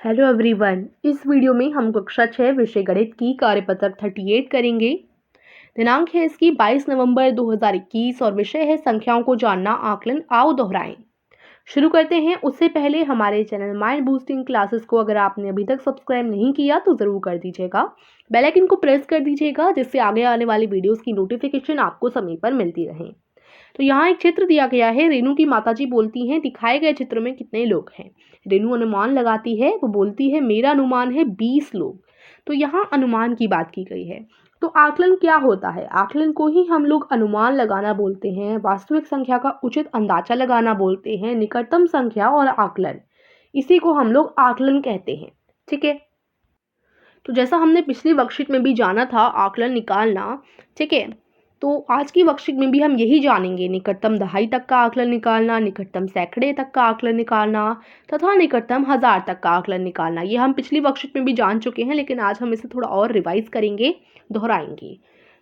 Hello everyone. इस video में हम कक्षा 6 विषय गणित की कार्यपत्रक 38 करेंगे। दिनांक है इसकी 22 नवंबर 2021 और विषय है संख्याओं को जानना आकलन। आओ दोहराएं। शुरू करते हैं। उससे पहले हमारे चैनल माइंड बूस्टिंग क्लासेस को अगर आपने अभी तक सब्सक्राइब नहीं किया तो ज़रूर कर दीजिएगा। बेल आइकन को प्रेस कर दीजिएगा जिससे आगे आने वाली वीडियोस की नोटिफिकेशन आपको समय पर मिलती रहे। तो यहाँ एक चित्र दिया गया है। रेनू की माताजी बोलती हैं दिखाए गए चित्र में कितने लोग हैं। रेनू अनुमान लगाती है, वो बोलती है मेरा अनुमान है 20 लोग। तो यहाँ अनुमान की बात की गई है। तो आकलन क्या होता है? आकलन को ही हम लोग अनुमान लगाना बोलते हैं, वास्तविक संख्या का उचित अंदाजा लगाना बोलते हैं, निकटतम संख्या और आकलन, इसी को हम लोग आकलन कहते हैं। ठीक है। तो जैसा हमने पिछली वर्कशीट में भी जाना था आकलन निकालना, ठीक है, तो आज की वर्कशीट में भी हम यही जानेंगे। निकटतम दहाई तक का आकलन निकालना, निकटतम सैकड़े तक का आकलन निकालना तथा निकटतम 1000 तक का आकलन निकालना। ये हम पिछली वर्कशीट में भी जान चुके हैं, लेकिन आज हम इसे थोड़ा और रिवाइज करेंगे, दोहराएंगे।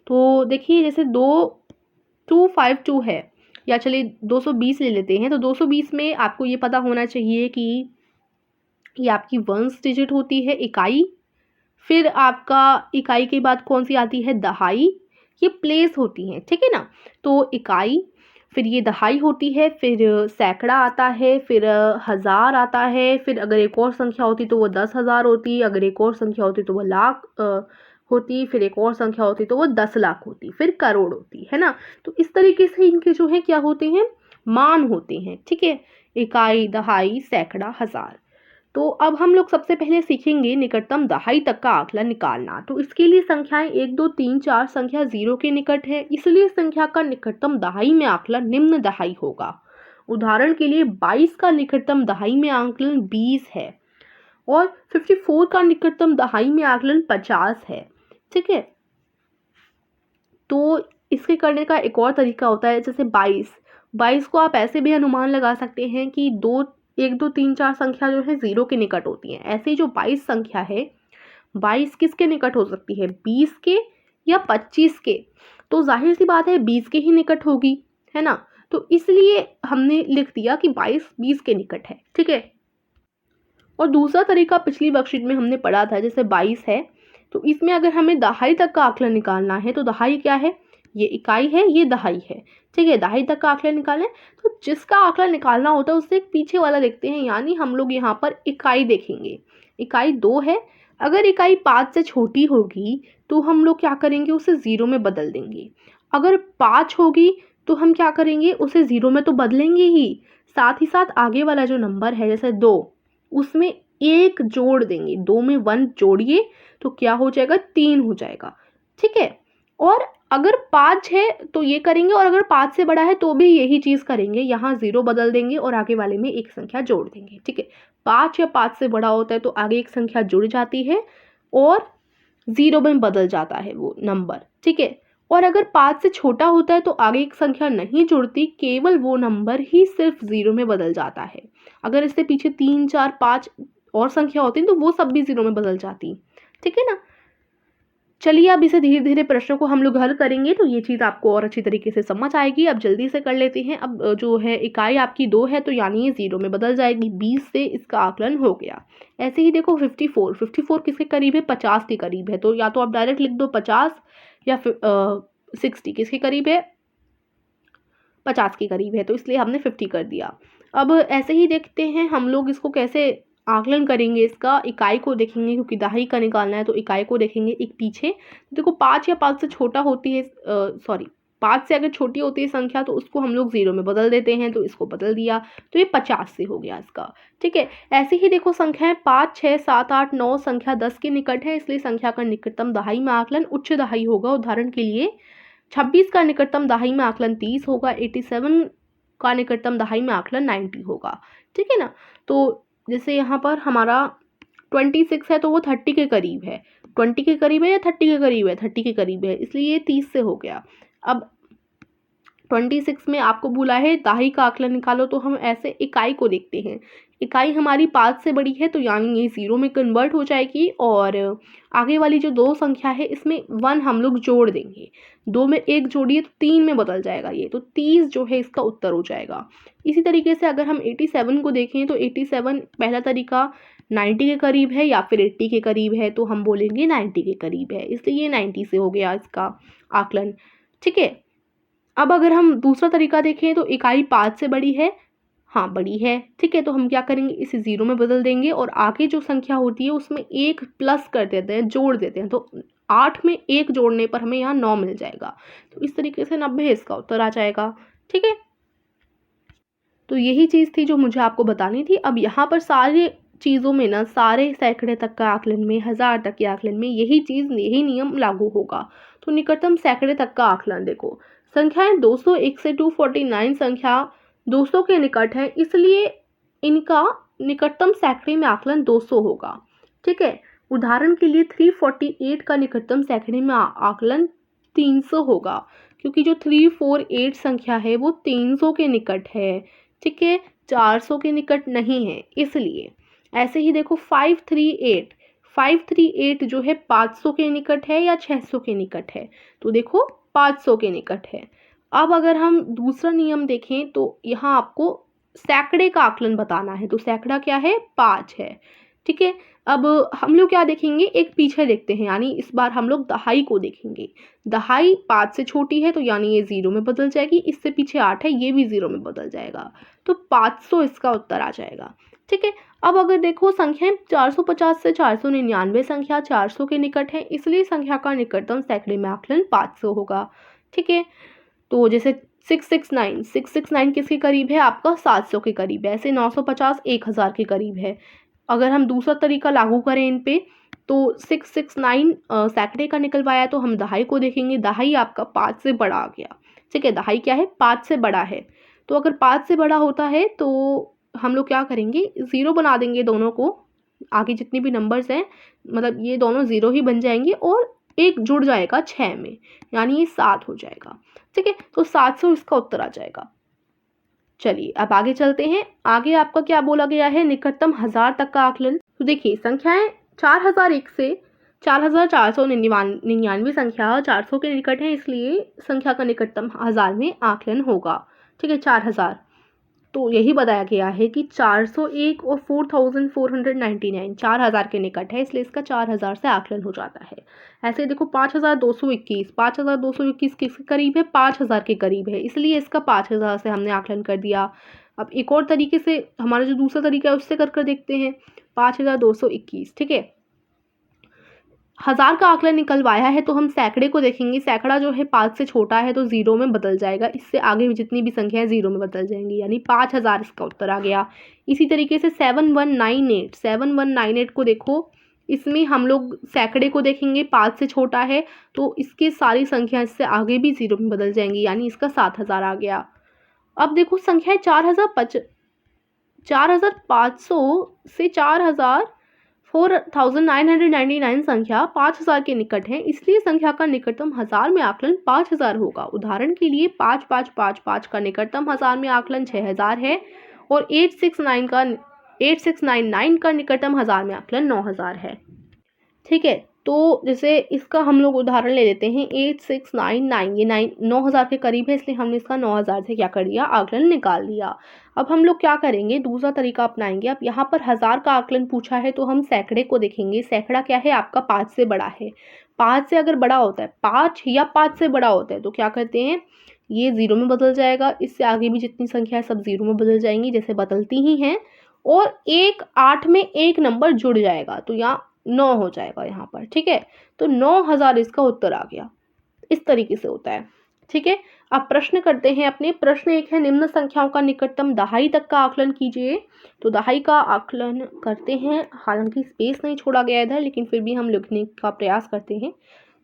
तो देखिए, जैसे 2252 है, या चलिए 220 ले लेते हैं। तो 220 में आपको ये पता होना चाहिए कि ये आपकी वंस डिजिट होती है, इकाई। फिर आपका इकाई के बाद कौन सी आती है? दहाई। ये प्लेस होती हैं, ठीक है ना। तो इकाई, फिर ये दहाई होती है, फिर सैकड़ा आता है, फिर 1000 आता है, फिर अगर एक और संख्या होती तो वो 10,000 होती, अगर एक और संख्या होती तो वो लाख होती, फिर एक और संख्या होती तो वो 10 लाख होती, फिर करोड़ होती है ना। तो इस तरीके से इनके जो है क्या होते हैं? मान होते हैं। ठीक है, इकाई, दहाई, सैकड़ा, 1000। तो अब हम लोग सबसे पहले सीखेंगे निकटतम दहाई तक का आकलन निकालना। तो इसके लिए संख्याएं 1, 2, 3, 4 संख्या 0 के निकट है, इसलिए संख्या का निकटतम दहाई में आकलन निम्न दहाई होगा। उदाहरण के लिए 22 का निकटतम दहाई में आकलन 20 है और 54 का निकटतम दहाई में आकलन 50 है। ठीक है। तो इसके करने का एक और तरीका होता है, जैसे 22 को आप ऐसे भी अनुमान लगा सकते हैं कि 1, 2, 3, 4 संख्या जो है 0 के निकट होती हैं। ऐसे ही जो 22 संख्या है, 22 किसके निकट हो सकती है? 20 के या 25 के। तो जाहिर सी बात है 20 के ही निकट होगी, है ना। तो इसलिए हमने लिख दिया कि 22 20 के निकट है। ठीक है। और दूसरा तरीका पिछली वर्कशीट में हमने पढ़ा था, जैसे 22 है, तो इसमें अगर हमें दहाई तक का आकलन निकालना है, तो दहाई क्या है? ये इकाई है, ये दहाई है। ठीक है, दहाई तक का आकलन निकालें तो जिसका आकलन निकालना होता है उससे एक पीछे वाला देखते हैं, यानी हम लोग यहाँ पर इकाई देखेंगे। इकाई 2 है, अगर इकाई 5 से छोटी होगी तो हम लोग क्या करेंगे? उसे 0 में बदल देंगे। अगर 5 होगी तो हम क्या करेंगे? उसे 0 में तो बदलेंगे ही, साथ ही साथ आगे वाला जो नंबर है जैसे 2, उसमें 1 जोड़ देंगे। 2 में 1 जोड़िए तो क्या हो जाएगा? 3 हो जाएगा। ठीक है। और अगर 5 है तो ये करेंगे, और अगर 5 से बड़ा है तो भी यही चीज़ करेंगे, यहाँ 0 बदल देंगे और आगे वाले में एक संख्या जोड़ देंगे। ठीक है। 5 या 5 से बड़ा होता है तो आगे एक संख्या जुड़ जाती है और 0 में बदल जाता है वो नंबर। ठीक है। और अगर 5 से छोटा होता है तो आगे एक संख्या नहीं जुड़ती, केवल वो नंबर ही सिर्फ 0 में बदल जाता है। अगर इससे पीछे 3, 4, 5 और संख्या होती तो वो सब भी 0 में बदल जाती। ठीक है ना। चलिए अब इसे धीरे धीरे प्रश्नों को हम लोग हल करेंगे तो ये चीज़ आपको और अच्छी तरीके से समझ आएगी। अब जल्दी से कर लेते हैं। अब जो है इकाई आपकी 2 है तो यानी ये 0 में बदल जाएगी। 20 से इसका आकलन हो गया। ऐसे ही देखो 54 किसके करीब है? 50 के करीब है। तो या तो आप डायरेक्ट लिख दो 50, या फिर 60 किसके करीब है? 50 के करीब है, तो इसलिए हमने 50 कर दिया। अब ऐसे ही देखते हैं हम लोग इसको कैसे आकलन करेंगे। इसका इकाई को देखेंगे, क्योंकि दहाई का निकालना है तो इकाई को देखेंगे एक पीछे। देखो 5 या 5 से छोटा होती है, 5 से अगर छोटी होती है संख्या तो उसको हम लोग 0 में बदल देते हैं, तो इसको बदल दिया तो ये 50 से हो गया इसका। ठीक है। ऐसे ही देखो संख्याएं 5, 6, 7, 8, 9 संख्या 10 के निकट है, इसलिए संख्या का निकटतम दहाई में आकलन उच्च दहाई होगा। उदाहरण के लिए 26 का निकटतम दहाई में आकलन 30 होगा, 87 का निकटतम दहाई में आकलन 90 होगा। ठीक है ना। तो जैसे यहाँ पर हमारा 26 है तो वो 30 के करीब है। 20 के करीब है या 30 के करीब है? 30 के करीब है, इसलिए ये 30 से हो गया। अब 26 में आपको बोला है दहाई का आकलन निकालो, तो हम ऐसे इकाई को देखते हैं। इकाई हमारी 5 से बड़ी है तो यानी ये 0 में कन्वर्ट हो जाएगी, और आगे वाली जो 2 संख्या है इसमें 1 हम लोग जोड़ देंगे। 2 में 1 जोड़िए तो 3 में बदल जाएगा ये, तो 30 जो है इसका उत्तर हो जाएगा। इसी तरीके से अगर हम 87 को देखें तो 87 पहला तरीका 90 के करीब है या फिर 80 के करीब है, तो हम बोलेंगे 90 के करीब है, इसलिए ये 90 से हो गया इसका आकलन। ठीक है, अब अगर हम दूसरा तरीका देखें तो इकाई 5 से बड़ी है, हाँ बड़ी है, ठीक है, तो हम क्या करेंगे, इसे 0 में बदल देंगे और आगे जो संख्या होती है उसमें 1 प्लस कर देते हैं, जोड़ देते हैं, तो 8 में 1 जोड़ने पर हमें यहाँ 9 मिल जाएगा। तो इस तरीके से 90 इसका उत्तर आ जाएगा। ठीक है, तो यही चीज़ थी जो मुझे आपको बतानी थी। अब यहाँ पर सारे चीज़ों में ना, सारे सैकड़े तक का आकलन में, 1000 तक के आकलन में यही चीज़, यही नियम लागू होगा। तो निकटतम सैकड़े तक का आकलन देखो, संख्याएं 201 से 249 संख्या 200 के निकट है, इसलिए इनका निकटतम सैकड़े में आकलन 200 होगा। ठीक है, उदाहरण के लिए 348 का निकटतम सैकड़े में आकलन 300 होगा, क्योंकि जो 348 संख्या है वो 300 के निकट है। ठीक है, 400 के निकट नहीं है, इसलिए। ऐसे ही देखो 538 जो है 500 के निकट है या 600 के निकट है, तो देखो 500 के निकट है। अब अगर हम दूसरा नियम देखें तो यहाँ आपको सैकड़े का आकलन बताना है, तो सैकड़ा क्या है, 5 है। ठीक है, अब हम लोग क्या देखेंगे, एक पीछे देखते हैं, यानी इस बार हम लोग दहाई को देखेंगे। दहाई 5 से छोटी है, तो यानी ये 0 में बदल जाएगी, इससे पीछे 8 है, ये भी 0 में बदल जाएगा, तो 500 इसका उत्तर आ जाएगा। ठीक है, अब अगर देखो संख्याएं 450 से 499 संख्या 400 के निकट है, इसलिए संख्या का निकटतम सैकड़े में आकलन 500 होगा। ठीक है, तो जैसे 669 किसके करीब है, आपका 700 के करीब है। ऐसे 950 1000 के करीब है। अगर हम दूसरा तरीका लागू करें इन पे, तो 669 सैकड़े का निकलवाया, तो हम दहाई को देखेंगे, दहाई आपका 5 से बड़ा आ गया। ठीक है, दहाई क्या है, 5 से बड़ा है, तो अगर 5 से बड़ा होता है तो हम लोग क्या करेंगे, 0 बना देंगे दोनों को, आगे जितनी भी नंबर्स हैं, मतलब ये दोनों 0 ही बन जाएंगे और एक जुड़ जाएगा 6 में, यानी ये 7 हो जाएगा। ठीक है, तो 700 इसका उत्तर आ जाएगा। चलिए अब आगे चलते हैं। आगे आपका क्या बोला गया है, निकटतम 1000 तक का आकलन। तो देखिए संख्याएं 4001 से 4499 संख्या 400 के निकट है, इसलिए संख्या का निकटतम 1000 में आकलन होगा। ठीक है, 4000, तो यही बताया गया है कि 401 और 4499 4000 के निकट है, इसलिए इसका 4000 से आकलन हो जाता है। ऐसे देखो 5221 किसके करीब है, 5000 के करीब है, इसलिए इसका 5000 से हमने आकलन कर दिया। अब एक और तरीके से हमारा जो दूसरा तरीका है उससे कर देखते हैं, 5221। ठीक है, 1000 का आकलन निकलवाया है, तो हम सैकड़े को देखेंगे। सैकड़ा जो है 5 से छोटा है, तो 0 में बदल जाएगा, इससे आगे भी जितनी भी संख्या है 0 में बदल जाएंगी, यानी 5000 इसका उत्तर आ गया। इसी तरीके से 7198 को देखो, इसमें हम लोग सैकड़े को देखेंगे, 5 से छोटा है, तो इसकी सारी संख्या इससे आगे भी 0 में बदल जाएंगी, यानी इसका 7000 आ गया। अब देखो संख्या 4500 से 4999 संख्या 5000 के निकट है, इसलिए संख्या का निकटतम 1000 में आकलन 5000 होगा। उदाहरण के लिए 5555 का निकटतम 1000 में आकलन 6000 है और 8699 का निकटतम 1000 में आकलन 9000 है। ठीक है, तो जैसे इसका हम लोग उदाहरण ले लेते हैं, 8699 ये 9000 के करीब है, इसलिए हमने इसका 9000 से क्या कर दिया, आकलन निकाल दिया। अब हम लोग क्या करेंगे, दूसरा तरीका अपनाएंगे। अब यहाँ पर 1000 का आकलन पूछा है, तो हम सैकड़े को देखेंगे। सैकड़ा क्या है, आपका 5 से बड़ा है। 5 से अगर बड़ा होता है, 5 या 5 से बड़ा होता है, तो क्या करते हैं, ये 0 में बदल जाएगा, इससे आगे भी जितनी संख्या है सब 0 में बदल जाएंगी, जैसे बदलती ही हैं, और 8 में एक नंबर जुड़ जाएगा, तो यहाँ 9 हो जाएगा यहाँ पर। ठीक है, तो 9000 इसका उत्तर आ गया। इस तरीके से होता है। ठीक है, अब प्रश्न करते हैं अपने। प्रश्न एक है, निम्न संख्याओं का निकटतम दहाई तक का आकलन कीजिए। तो दहाई का आकलन करते हैं, हालांकि स्पेस नहीं छोड़ा गया इधर, लेकिन फिर भी हम लिखने का प्रयास करते हैं।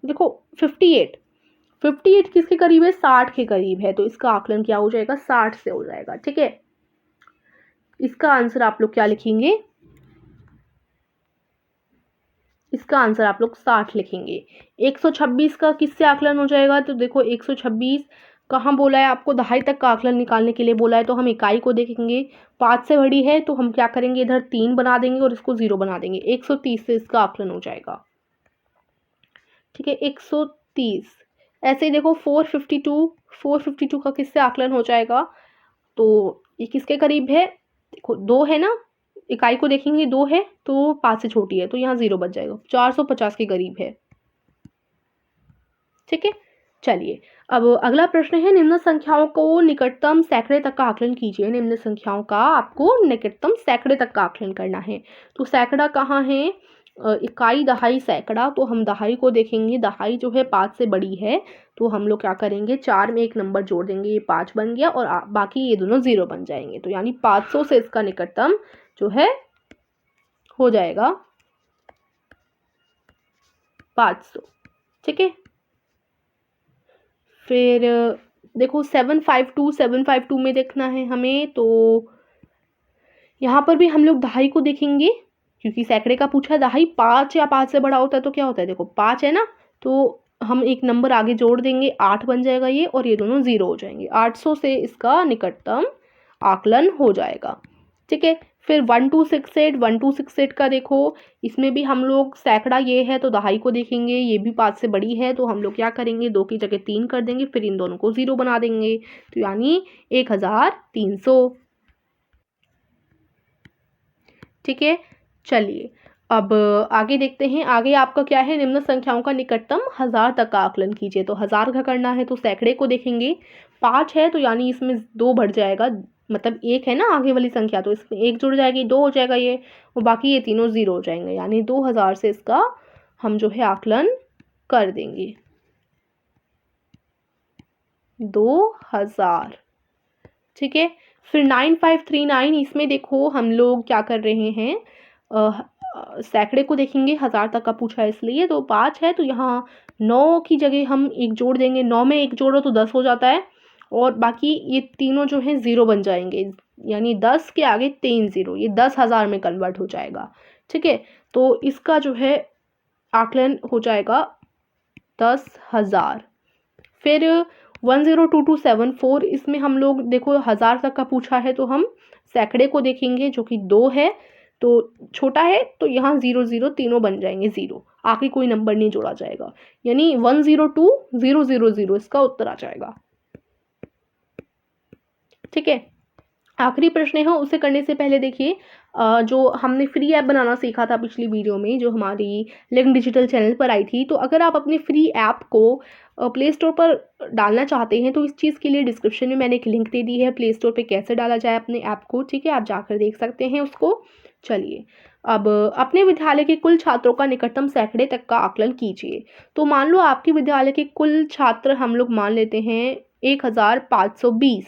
देखो 58 किसके करीब है, 60 के करीब है, तो इसका आकलन क्या हो जाएगा, 60 से हो जाएगा। ठीक है, इसका आंसर आप लोग क्या लिखेंगे, इसका आंसर आप लोग 60 लिखेंगे। 126 का किससे आकलन हो जाएगा, तो देखो 126 कहाँ बोला है आपको, दहाई तक का आकलन निकालने के लिए बोला है, तो हम इकाई को देखेंगे। 5 से बड़ी है, तो हम क्या करेंगे, इधर 3 बना देंगे और इसको 0 बना देंगे। 130 से इसका आकलन हो जाएगा। ठीक है, 130। ऐसे ही देखो 452 का किससे आकलन हो जाएगा, तो ये किसके करीब है, देखो 2 है ना, इकाई को देखेंगे 2 है तो 5 से छोटी है तो यहाँ 0 बच जाएगा, 450 के करीब है। ठीक है, चलिए अब अगला प्रश्न है, निम्न संख्याओं को निकटतम सैकड़े तक का आकलन कीजिए। निम्न संख्याओं का आपको निकटतम सैकड़े तक का आकलन करना है। तो सैकड़ा कहाँ है, इकाई, दहाई, सैकड़ा। तो हम दहाई को देखेंगे, दहाई जो है 5 से बड़ी है तो हम लोग क्या करेंगे, 4 में एक नंबर जोड़ देंगे, ये 5 बन गया और बाकी ये दोनों 0 बन जाएंगे। तो यानी 500 से इसका निकटतम जो है हो जाएगा 500। ठीक है, फिर देखो 752 में देखना है हमें। तो यहाँ पर भी हम लोग दहाई को देखेंगे क्योंकि सैकड़े का पूछा है। दहाई 5 या 5 से बड़ा होता है तो क्या होता है, देखो 5 है ना, तो हम एक नंबर आगे जोड़ देंगे, 8 बन जाएगा ये, और ये दोनों 0 हो जाएंगे। 800 से इसका निकटतम आकलन हो जाएगा। ठीक है, फिर 1268 का देखो, इसमें भी हम लोग सैकड़ा ये है तो दहाई को देखेंगे, ये भी 5 से बड़ी है तो हम लोग क्या करेंगे, 2 की जगह 3 कर देंगे, फिर इन दोनों को 0 बना देंगे तो यानी 1300। ठीक है, चलिए अब आगे देखते हैं। आगे आपका क्या है, निम्न संख्याओं का निकटतम 1000 तक का आकलन कीजिए। तो 1000 का करना है तो सैकड़े को देखेंगे, 5 है तो यानी इसमें 2 बढ़ जाएगा, मतलब 1 है ना आगे वाली संख्या तो इसमें 1 जुड़ जाएगी, 2 हो जाएगा ये, और बाकी ये तीनों 0 हो जाएंगे। यानी 2000 से इसका हम जो है आकलन कर देंगे, 2000। ठीक है, फिर 9539, इसमें देखो हम लोग क्या कर रहे हैं, सैकड़े को देखेंगे, 1000 तक का पूछा है इसलिए। तो 5 है तो यहाँ 9 की जगह हम 1 जोड़ देंगे, 9 में 1 जोड़ो तो 10 हो जाता है, और बाकी ये तीनों जो हैं 0 बन जाएंगे, यानी 10 के आगे 3 0, ये 10,000 में कन्वर्ट हो जाएगा। ठीक है, तो इसका जो है आकलन हो जाएगा 10,000। फिर 102274, इसमें हम लोग देखो 1000 तक का पूछा है तो हम सैकड़े को देखेंगे जो कि 2 है तो छोटा है तो यहाँ 0 0 तीनों बन जाएंगे 0, आगे कोई नंबर नहीं जोड़ा जाएगा, यानी 102000 इसका उत्तर आ जाएगा। ठीक है, आखिरी प्रश्न है, उसे करने से पहले देखिए जो हमने फ्री ऐप बनाना सीखा था पिछली वीडियो में, जो हमारी लिंक डिजिटल चैनल पर आई थी। तो अगर आप अपने फ्री ऐप को प्ले स्टोर पर डालना चाहते हैं तो इस चीज़ के लिए डिस्क्रिप्शन में मैंने एक लिंक दे दी है, प्ले स्टोर पे कैसे डाला जाए अपने ऐप को। ठीक है, आप जाकर देख सकते हैं उसको। चलिए अब अपने विद्यालय के कुल छात्रों का निकटतम सैकड़े तक का आकलन कीजिए। तो मान लो आपके विद्यालय के कुल छात्र हम लोग मान लेते हैं 1520,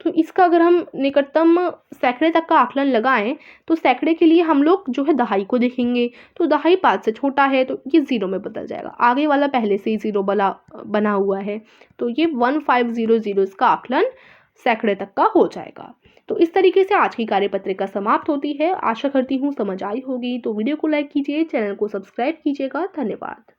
तो इसका अगर हम निकटतम सैकड़े तक का आकलन लगाएं तो सैकड़े के लिए हम लोग जो है दहाई को देखेंगे। तो दहाई 5 से छोटा है तो ये 0 में बदल जाएगा, आगे वाला पहले से ही 0 बना हुआ है तो ये 1500 इसका आकलन सैकड़े तक का हो जाएगा। तो इस तरीके से आज की कार्यपत्रिका समाप्त होती है। आशा करती हूँ समझ आई होगी। तो वीडियो को लाइक कीजिए, चैनल को सब्सक्राइब कीजिएगा। धन्यवाद।